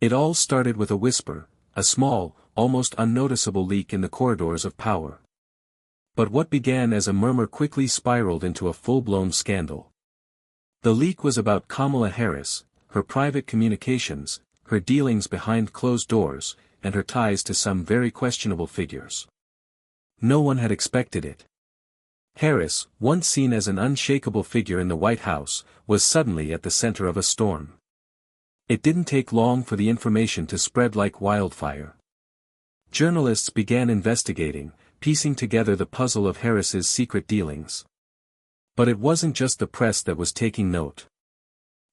It all started with a whisper, a small, almost unnoticeable leak in the corridors of power. But what began as a murmur quickly spiraled into a full-blown scandal. The leak was about Kamala Harris, her private communications, her dealings behind closed doors, and her ties to some very questionable figures. No one had expected it. Harris, once seen as an unshakable figure in the White House, was suddenly at the center of a storm. It didn't take long for the information to spread like wildfire. Journalists began investigating, piecing together the puzzle of Harris's secret dealings. But it wasn't just the press that was taking note.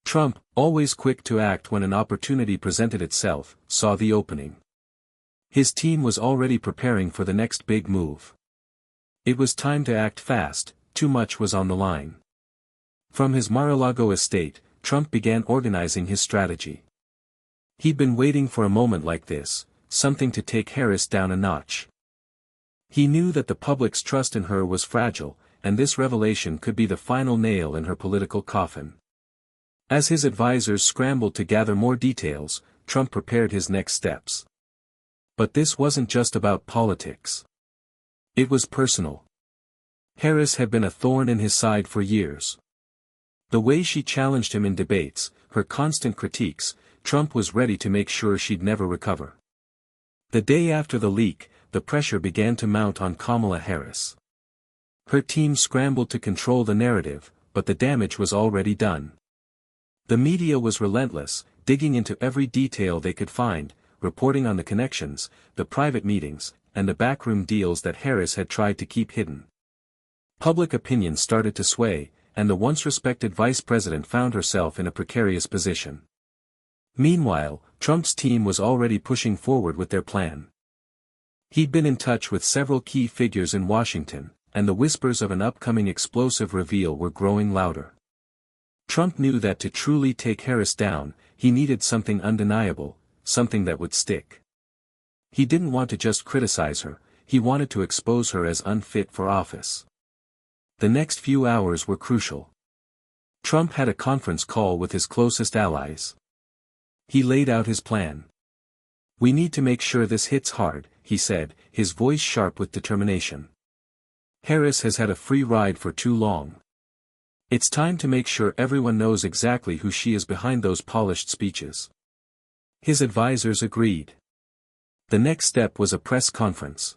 Trump, always quick to act when an opportunity presented itself, saw the opening. His team was already preparing for the next big move. It was time to act fast, too much was on the line. From his Mar-a-Lago estate, Trump began organizing his strategy. He'd been waiting for a moment like this, something to take Harris down a notch. He knew that the public's trust in her was fragile, and this revelation could be the final nail in her political coffin. As his advisors scrambled to gather more details, Trump prepared his next steps. But this wasn't just about politics. It was personal. Harris had been a thorn in his side for years. The way she challenged him in debates, her constant critiques, Trump was ready to make sure she'd never recover. The day after the leak, the pressure began to mount on Kamala Harris. Her team scrambled to control the narrative, but the damage was already done. The media was relentless, digging into every detail they could find, reporting on the connections, the private meetings, and the backroom deals that Harris had tried to keep hidden. Public opinion started to sway, and the once respected vice president found herself in a precarious position. Meanwhile, Trump's team was already pushing forward with their plan. He'd been in touch with several key figures in Washington, and the whispers of an upcoming explosive reveal were growing louder. Trump knew that to truly take Harris down, he needed something undeniable, something that would stick. He didn't want to just criticize her, he wanted to expose her as unfit for office. The next few hours were crucial. Trump had a conference call with his closest allies. He laid out his plan. "We need to make sure this hits hard," he said, his voice sharp with determination. "Harris has had a free ride for too long. It's time to make sure everyone knows exactly who she is behind those polished speeches." His advisors agreed. The next step was a press conference.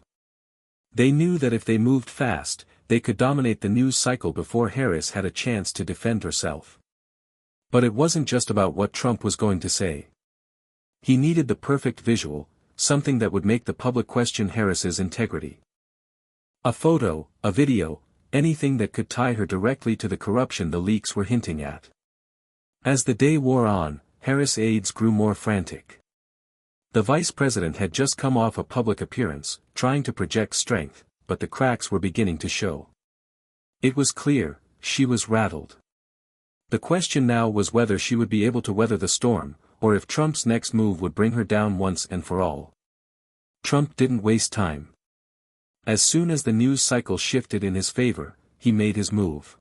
They knew that if they moved fast, they could dominate the news cycle before Harris had a chance to defend herself. But it wasn't just about what Trump was going to say. He needed the perfect visual, something that would make the public question Harris's integrity. A photo, a video, anything that could tie her directly to the corruption the leaks were hinting at. As the day wore on, Harris' aides grew more frantic. The vice president had just come off a public appearance, trying to project strength, but the cracks were beginning to show. It was clear, she was rattled. The question now was whether she would be able to weather the storm, or if Trump's next move would bring her down once and for all. Trump didn't waste time. As soon as the news cycle shifted in his favor, he made his move.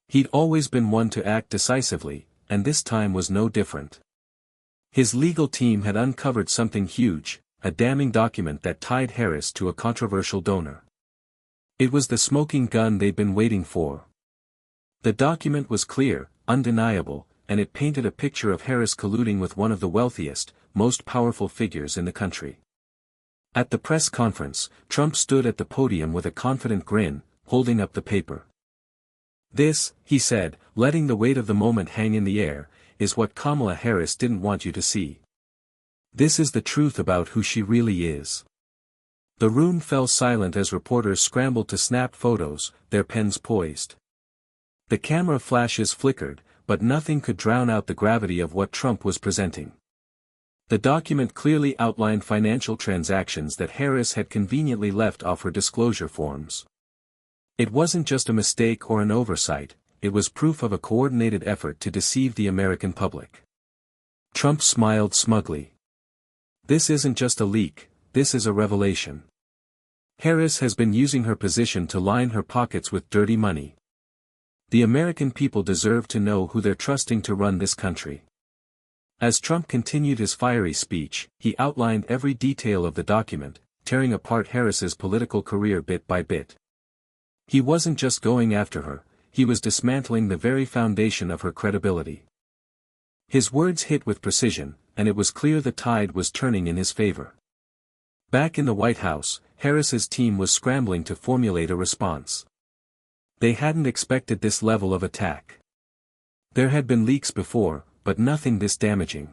He'd always been one to act decisively, and this time was no different. His legal team had uncovered something huge, a damning document that tied Harris to a controversial donor. It was the smoking gun they'd been waiting for. The document was clear, undeniable, and it painted a picture of Harris colluding with one of the wealthiest, most powerful figures in the country. At the press conference, Trump stood at the podium with a confident grin, holding up the paper. "This," he said, letting the weight of the moment hang in the air, "is what Kamala Harris didn't want you to see. This is the truth about who she really is." The room fell silent as reporters scrambled to snap photos, their pens poised. The camera flashes flickered, but nothing could drown out the gravity of what Trump was presenting. The document clearly outlined financial transactions that Harris had conveniently left off her disclosure forms. It wasn't just a mistake or an oversight, it was proof of a coordinated effort to deceive the American public. Trump smiled smugly. "This isn't just a leak, this is a revelation. Harris has been using her position to line her pockets with dirty money. The American people deserve to know who they're trusting to run this country." As Trump continued his fiery speech, he outlined every detail of the document, tearing apart Harris's political career bit by bit. He wasn't just going after her, he was dismantling the very foundation of her credibility. His words hit with precision, and it was clear the tide was turning in his favor. Back in the White House, Harris's team was scrambling to formulate a response. They hadn't expected this level of attack. There had been leaks before, but nothing this damaging.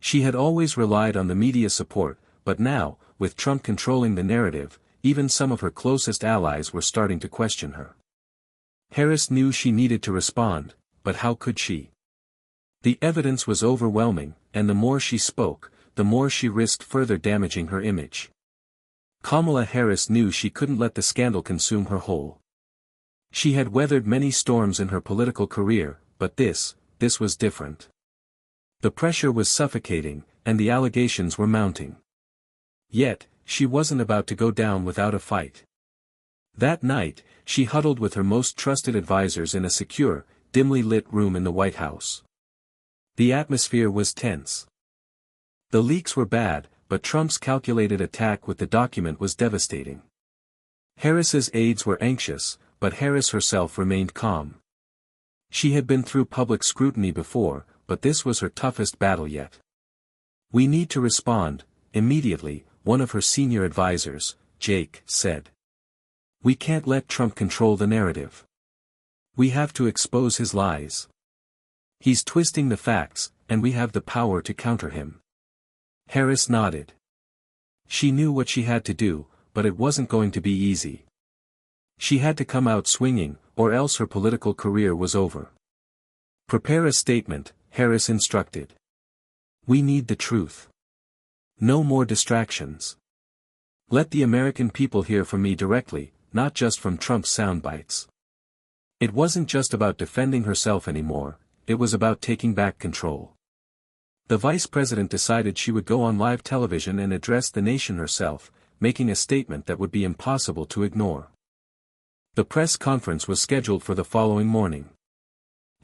She had always relied on the media support, but now, with Trump controlling the narrative, even some of her closest allies were starting to question her. Harris knew she needed to respond, but how could she? The evidence was overwhelming, and the more she spoke, the more she risked further damaging her image. Kamala Harris knew she couldn't let the scandal consume her whole. She had weathered many storms in her political career, but this was different. The pressure was suffocating, and the allegations were mounting. Yet, she wasn't about to go down without a fight. That night, she huddled with her most trusted advisors in a secure, dimly lit room in the White House. The atmosphere was tense. The leaks were bad, but Trump's calculated attack with the document was devastating. Harris's aides were anxious, but Harris herself remained calm. She had been through public scrutiny before, but this was her toughest battle yet. "We need to respond, immediately," one of her senior advisors, Jake, said. "We can't let Trump control the narrative. We have to expose his lies. He's twisting the facts, and we have the power to counter him." Harris nodded. She knew what she had to do, but it wasn't going to be easy. She had to come out swinging, or else her political career was over. "Prepare a statement," Harris instructed. "We need the truth. No more distractions. Let the American people hear from me directly, not just from Trump's soundbites." It wasn't just about defending herself anymore, it was about taking back control. The vice president decided she would go on live television and address the nation herself, making a statement that would be impossible to ignore. The press conference was scheduled for the following morning.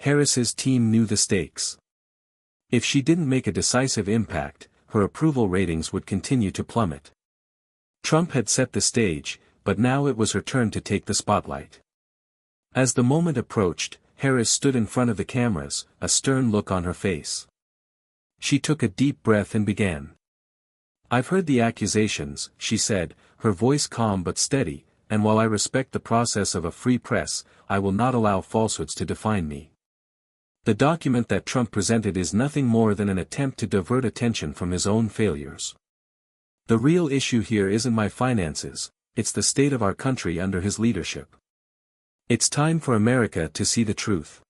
Harris's team knew the stakes. If she didn't make a decisive impact, her approval ratings would continue to plummet. Trump had set the stage, but now it was her turn to take the spotlight. As the moment approached, Harris stood in front of the cameras, a stern look on her face. She took a deep breath and began. "I've heard the accusations," she said, her voice calm but steady, "and while I respect the process of a free press, I will not allow falsehoods to define me. The document that Trump presented is nothing more than an attempt to divert attention from his own failures. The real issue here isn't my finances, it's the state of our country under his leadership. It's time for America to see the truth."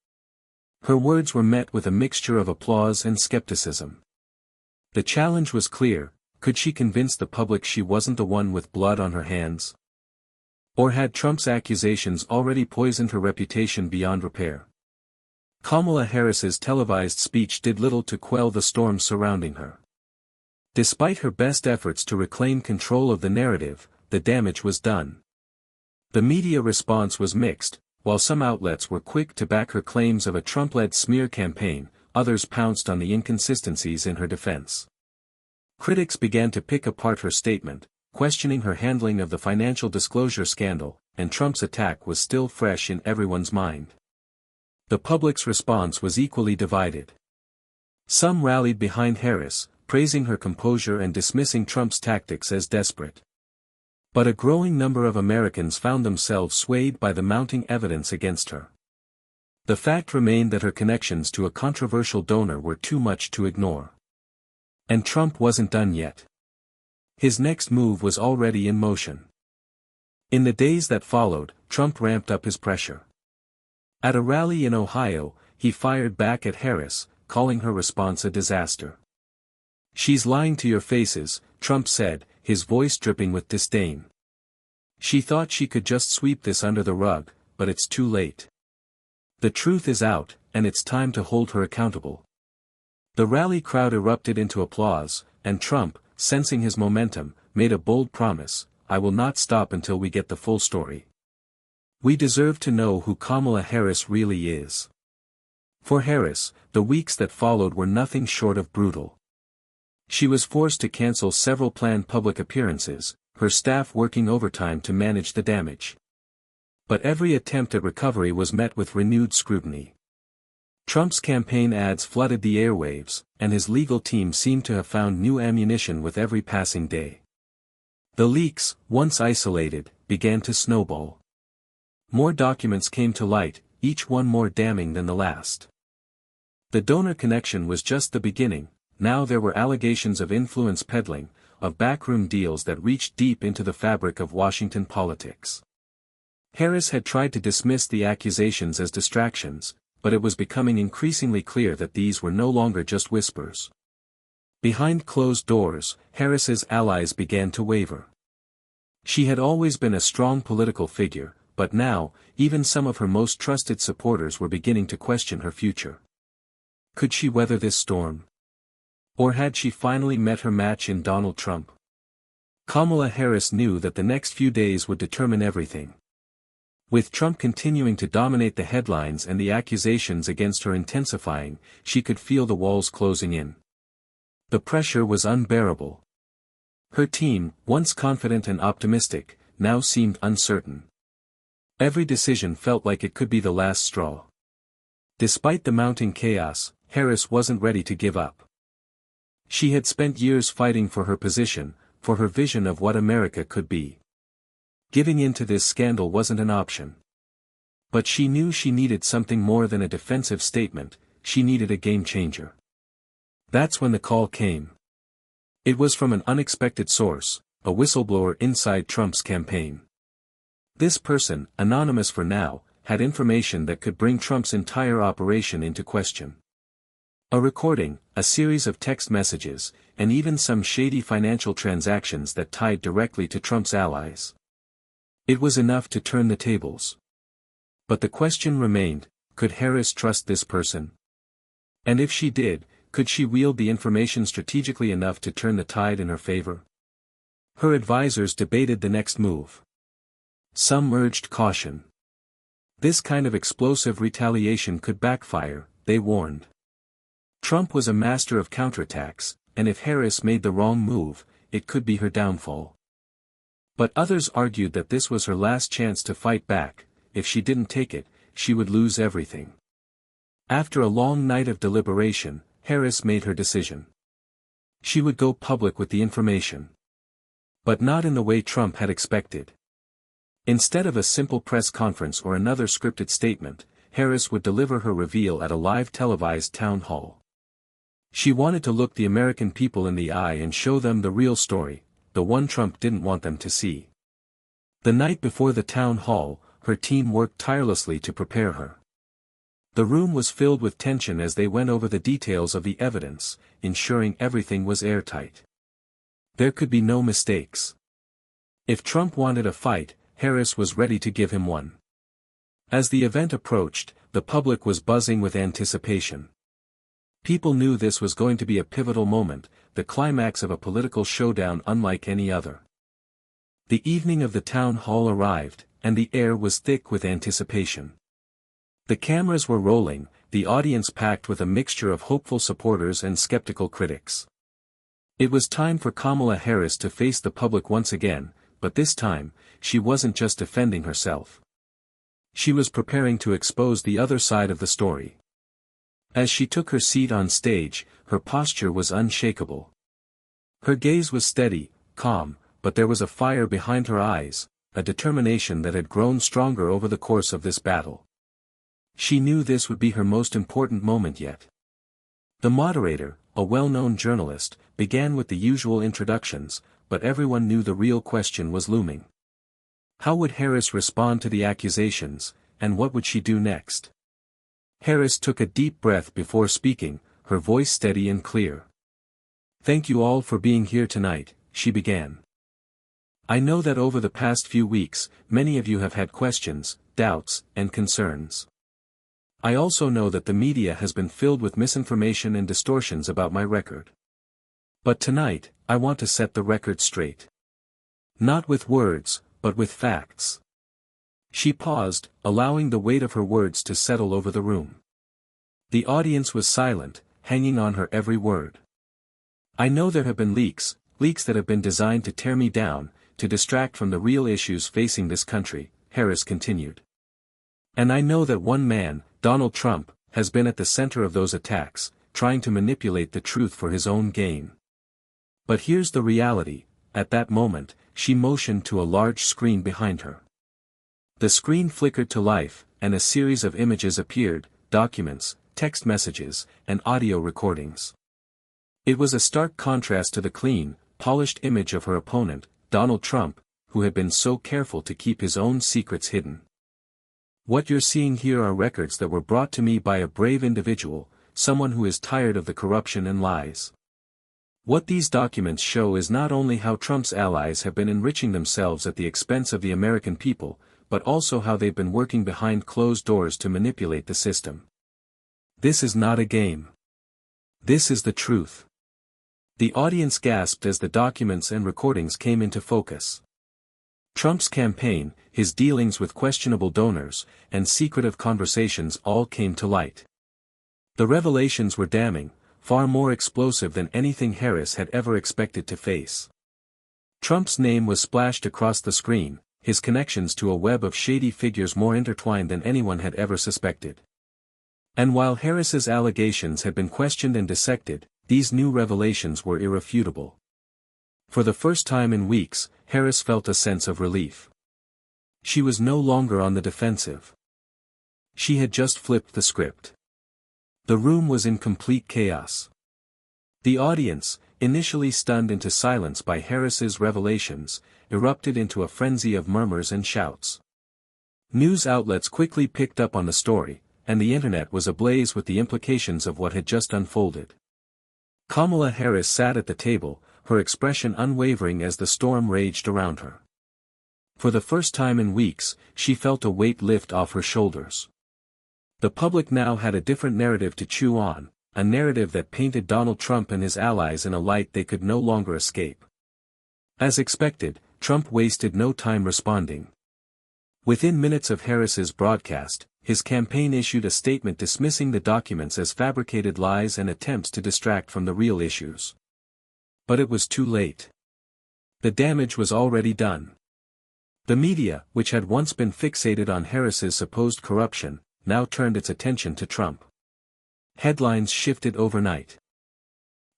Her words were met with a mixture of applause and skepticism. The challenge was clear: could she convince the public she wasn't the one with blood on her hands? Or had Trump's accusations already poisoned her reputation beyond repair? Kamala Harris's televised speech did little to quell the storm surrounding her. Despite her best efforts to reclaim control of the narrative, the damage was done. The media response was mixed. While some outlets were quick to back her claims of a Trump-led smear campaign, others pounced on the inconsistencies in her defense. Critics began to pick apart her statement, questioning her handling of the financial disclosure scandal, and Trump's attack was still fresh in everyone's mind. The public's response was equally divided. Some rallied behind Harris, praising her composure and dismissing Trump's tactics as desperate. But a growing number of Americans found themselves swayed by the mounting evidence against her. The fact remained that her connections to a controversial donor were too much to ignore. And Trump wasn't done yet. His next move was already in motion. In the days that followed, Trump ramped up his pressure. At a rally in Ohio, he fired back at Harris, calling her response a disaster. "She's lying to your faces," Trump said, his voice dripping with disdain. "She thought she could just sweep this under the rug, but it's too late. The truth is out, and it's time to hold her accountable." The rally crowd erupted into applause, and Trump, sensing his momentum, made a bold promise: "I will not stop until we get the full story. We deserve to know who Kamala Harris really is." For Harris, the weeks that followed were nothing short of brutal. She was forced to cancel several planned public appearances, her staff working overtime to manage the damage. But every attempt at recovery was met with renewed scrutiny. Trump's campaign ads flooded the airwaves, and his legal team seemed to have found new ammunition with every passing day. The leaks, once isolated, began to snowball. More documents came to light, each one more damning than the last. The donor connection was just the beginning. Now there were allegations of influence peddling, of backroom deals that reached deep into the fabric of Washington politics. Harris had tried to dismiss the accusations as distractions, but it was becoming increasingly clear that these were no longer just whispers. Behind closed doors, Harris's allies began to waver. She had always been a strong political figure, but now, even some of her most trusted supporters were beginning to question her future. Could she weather this storm? Or had she finally met her match in Donald Trump? Kamala Harris knew that the next few days would determine everything. With Trump continuing to dominate the headlines and the accusations against her intensifying, she could feel the walls closing in. The pressure was unbearable. Her team, once confident and optimistic, now seemed uncertain. Every decision felt like it could be the last straw. Despite the mounting chaos, Harris wasn't ready to give up. She had spent years fighting for her position, for her vision of what America could be. Giving in to this scandal wasn't an option. But she knew she needed something more than a defensive statement, she needed a game changer. That's when the call came. It was from an unexpected source, a whistleblower inside Trump's campaign. This person, anonymous for now, had information that could bring Trump's entire operation into question. A recording, a series of text messages, and even some shady financial transactions that tied directly to Trump's allies. It was enough to turn the tables. But the question remained, could Harris trust this person? And if she did, could she wield the information strategically enough to turn the tide in her favor? Her advisors debated the next move. Some urged caution. This kind of explosive retaliation could backfire, they warned. Trump was a master of counterattacks, and if Harris made the wrong move, it could be her downfall. But others argued that this was her last chance to fight back. If she didn't take it, she would lose everything. After a long night of deliberation, Harris made her decision. She would go public with the information. But not in the way Trump had expected. Instead of a simple press conference or another scripted statement, Harris would deliver her reveal at a live televised town hall. She wanted to look the American people in the eye and show them the real story, the one Trump didn't want them to see. The night before the town hall, her team worked tirelessly to prepare her. The room was filled with tension as they went over the details of the evidence, ensuring everything was airtight. There could be no mistakes. If Trump wanted a fight, Harris was ready to give him one. As the event approached, the public was buzzing with anticipation. People knew this was going to be a pivotal moment, the climax of a political showdown unlike any other. The evening of the town hall arrived, and the air was thick with anticipation. The cameras were rolling, the audience packed with a mixture of hopeful supporters and skeptical critics. It was time for Kamala Harris to face the public once again, but this time, she wasn't just defending herself. She was preparing to expose the other side of the story. As she took her seat on stage, her posture was unshakable. Her gaze was steady, calm, but there was a fire behind her eyes, a determination that had grown stronger over the course of this battle. She knew this would be her most important moment yet. The moderator, a well-known journalist, began with the usual introductions, but everyone knew the real question was looming. How would Harris respond to the accusations, and what would she do next? Harris took a deep breath before speaking, her voice steady and clear. "Thank you all for being here tonight," she began. "I know that over the past few weeks, many of you have had questions, doubts, and concerns. I also know that the media has been filled with misinformation and distortions about my record. But tonight, I want to set the record straight. Not with words, but with facts." She paused, allowing the weight of her words to settle over the room. The audience was silent, hanging on her every word. I know there have been leaks that have been designed to tear me down, to distract from the real issues facing this country, Harris continued. And I know that one man, Donald Trump, has been at the center of those attacks, trying to manipulate the truth for his own gain. But here's the reality. At that moment, she motioned to a large screen behind her. The screen flickered to life, and a series of images appeared, documents, text messages, and audio recordings. It was a stark contrast to the clean, polished image of her opponent, Donald Trump, who had been so careful to keep his own secrets hidden. What you're seeing here are records that were brought to me by a brave individual, someone who is tired of the corruption and lies. What these documents show is not only how Trump's allies have been enriching themselves at the expense of the American people, but also how they've been working behind closed doors to manipulate the system. This is not a game. This is the truth. The audience gasped as the documents and recordings came into focus. Trump's campaign, his dealings with questionable donors, and secretive conversations all came to light. The revelations were damning, far more explosive than anything Harris had ever expected to face. Trump's name was splashed across the screen, his connections to a web of shady figures more intertwined than anyone had ever suspected. And while Harris's allegations had been questioned and dissected, these new revelations were irrefutable. For the first time in weeks, Harris felt a sense of relief. She was no longer on the defensive. She had just flipped the script. The room was in complete chaos. The audience, initially stunned into silence by Harris's revelations, erupted into a frenzy of murmurs and shouts. News outlets quickly picked up on the story, and the internet was ablaze with the implications of what had just unfolded. Kamala Harris sat at the table, her expression unwavering as the storm raged around her. For the first time in weeks, she felt a weight lift off her shoulders. The public now had a different narrative to chew on, a narrative that painted Donald Trump and his allies in a light they could no longer escape. As expected, Trump wasted no time responding. Within minutes of Harris's broadcast, his campaign issued a statement dismissing the documents as fabricated lies and attempts to distract from the real issues. But it was too late. The damage was already done. The media, which had once been fixated on Harris's supposed corruption, now turned its attention to Trump. Headlines shifted overnight.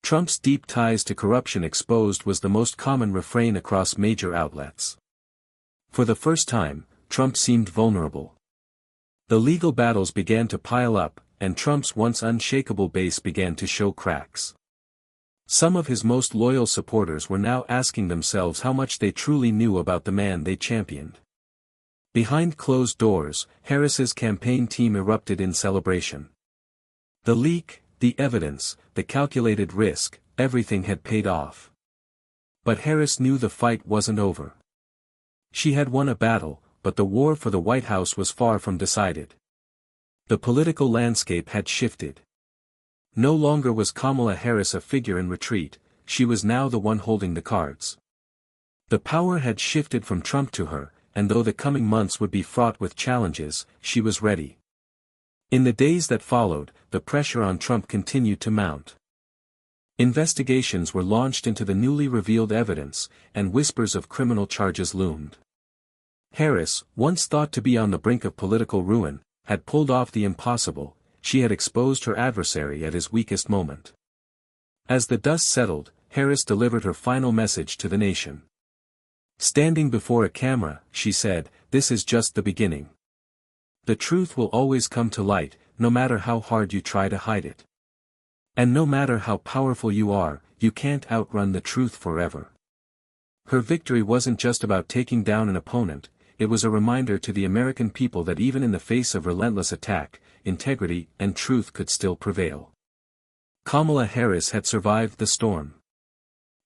Trump's deep ties to corruption exposed was the most common refrain across major outlets. For the first time, Trump seemed vulnerable. The legal battles began to pile up, and Trump's once unshakable base began to show cracks. Some of his most loyal supporters were now asking themselves how much they truly knew about the man they championed. Behind closed doors, Harris's campaign team erupted in celebration. The leak, the evidence, the calculated risk, everything had paid off. But Harris knew the fight wasn't over. She had won a battle, but the war for the White House was far from decided. The political landscape had shifted. No longer was Kamala Harris a figure in retreat, she was now the one holding the cards. The power had shifted from Trump to her, and though the coming months would be fraught with challenges, she was ready. In the days that followed, the pressure on Trump continued to mount. Investigations were launched into the newly revealed evidence, and whispers of criminal charges loomed. Harris, once thought to be on the brink of political ruin, had pulled off the impossible. She had exposed her adversary at his weakest moment. As the dust settled, Harris delivered her final message to the nation. Standing before a camera, she said, "This is just the beginning. The truth will always come to light, no matter how hard you try to hide it. And no matter how powerful you are, you can't outrun the truth forever." Her victory wasn't just about taking down an opponent, it was a reminder to the American people that even in the face of relentless attack, integrity and truth could still prevail. Kamala Harris had survived the storm.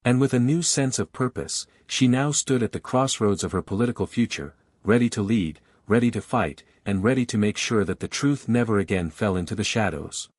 And with a new sense of purpose, she now stood at the crossroads of her political future, ready to lead, ready to fight, and ready to make sure that the truth never again fell into the shadows.